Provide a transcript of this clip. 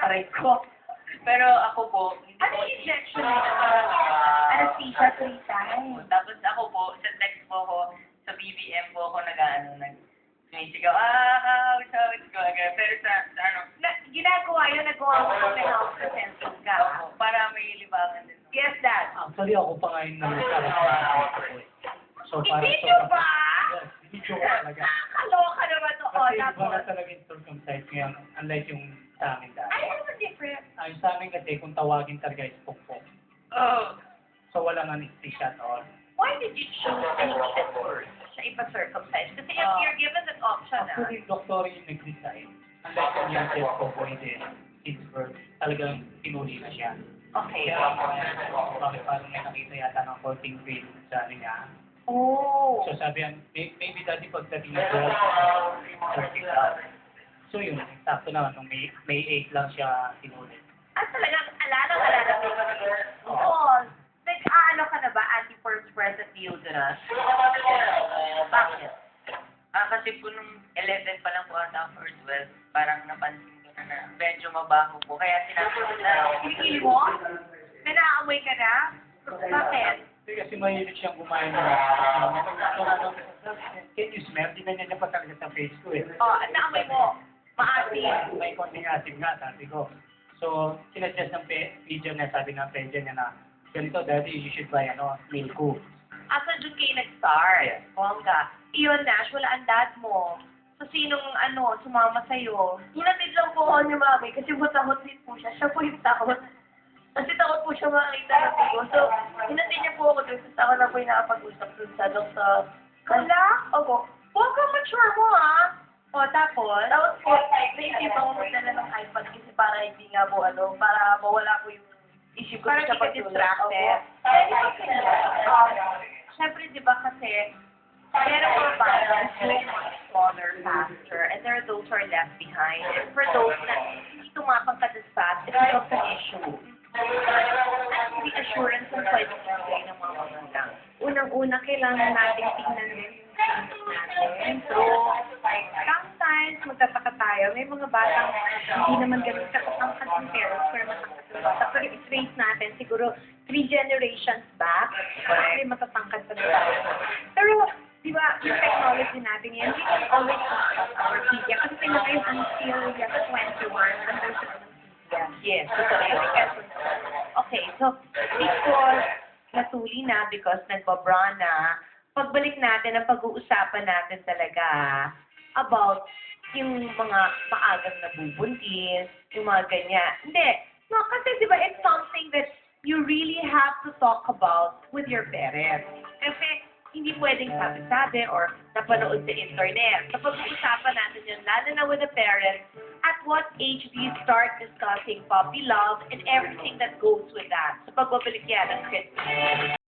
Aray ko. Pero ako po, hindi Ano po yung injection na parang anesthesia 3 times? Tapos ako po, sa text po ako, sa BBM po ako sumisigaw, ouch, ouch, ko. Pero sa ano, Ginagawa yun, nagawa mo kung may health presenting ka. para may libangan din. Yes, Dad. Actually, ako pa ngayon na nagkaroon. So, Hindi nyo ba? Yes, hindi ko talaga. Nakakaloka naman to. Kasi iba Tapos, na talaga yung circumcised ngayon, unlike yung sa amin dati. ay, ano ba different? Ay, sa amin kasi, kung tawagin talaga is pukpok. Oh. So, walang anesthesia at all. Why did you choose to make it first? Siya ipa-circumcise? Kasi if you're given that option, Actually, doktor yung nag-decide. Unlike yung yung test ko pwede, his birth, talagang pinuli na siya. Okay. Kaya, bakit parang may nakita yata ng 14 grade sa niya. Oh. So sabi yan, maybe dati pagdating na 12, 30 ka. So yun, sakto naman, nung May 8 lang siya sinulit. At talagang alala mo. Oo. Nag-aano ka na ba, anti-first-present deodorant? Bakit? Kasi po nung 11 pa lang po ata ang first well, parang napansin ko na medyo mabaho po. Kaya sinabi ko na, Kinikili mo? May naaamoy ka na? Bakit? Hindi kasi mahilig siyang kumain ng can you smell? Tinanyan niya pa talaga sa face ko eh. Oh, ang naamoy mo? Maasim. May konting asim nga, sabi ko. So, sinadjust ng video niya, sabi ng page niya na, ganito, daddy, you should buy, Milko. Asa doon kayo nag-start? Bongga. Iyon, Nash, wala ang dad mo. So, sinong, sumama sa'yo? Hinatid lang po ako ni Mami kasi butakot din po siya. Siya po yung takot. Kasi takot po siya makakita ng tigo. So, hinatid niya po ako doon. Tapos ako na po yung nakapag-usap doon sa doktor. Kala? Opo. Huwag ka mature mo, ha? O, tapos? Tapos po, naisipan ko magdala ng iPad kasi para hindi nga po, para mawala po yung issue ko Para siya hindi ka distracted. Siyempre, di ba kasi, meron mga bata who are smaller, faster, and there are those who are left behind. And for those na hindi tumapangkad sa fast, it becomes an issue. At reassurance ang pwede ibigay ng mga magulang. Unang-una, kailangan natin tingnan din yung feelings natin. So, sometimes, magtataka tayo, may mga batang hindi naman ganun kakatangkad ng parents, pero matangkad ng bata. Pero i-trace natin, siguro, 3 generations back, may matatangkad pa nila. Pero, di ba, yung technology natin yan, we can always discuss our media. Kasi tingnan kayo until yes, 21, under sa media. Yes, totoo yun. Okay, so, because natuli na, because nagbabra na, pagbalik natin, ang pag-uusapan natin talaga about yung mga maagang nabubuntis, yung mga ganyan. Hindi. No, kasi di ba, it's something that you really have to talk about with your parents. Kasi hindi pwedeng sabi-sabi or napanood sa internet. Kapag usapan natin yun, lalo na with the parents, at what age do you start discussing puppy love and everything that goes with that? So pagbabalik yan ng Christmas.